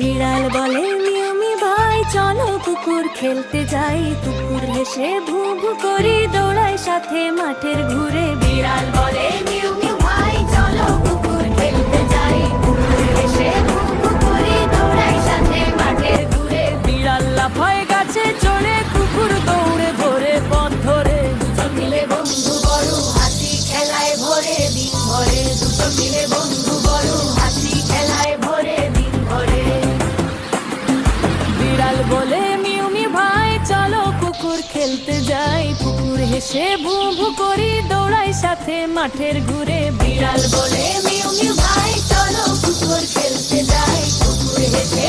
বিড়াল বলে mu mu ভাই চলো কুকুর খেলতে যাই, কুকুর হেসে ভু ভু করি দৌড়ায় সাথে মাঠের ঘুরে। বিড়াল বলে মিউ মিউ ভাই চলো কুকুর খেলতে যাই, কুকুর হেসে ভু ভু করি দৌড়ায় সাথে মাঠের ঘুরে। বিড়াল লাফায় গাছে চড়ে, কুকুর দৌড়ে ভরে পথ ধরে। দুজন মিলে বন্ধু বড় হাসি খেলায় ভরে দিন ভরে, দুজন মিলে বন্ধু বড় হাসি খেলায় ভরে দিন ভরে। বিড়াল বলে মিউ মিউ ভাই চলো কুকুর খেলতে যাই, কুকুর হেসে ভু ভু করি দৌড়ায় সাথে মাঠের ঘুরে। বিড়াল বলে মিউ মিউ ভাই চলো কুকুর খেলতে যাই, কুকুর হেসে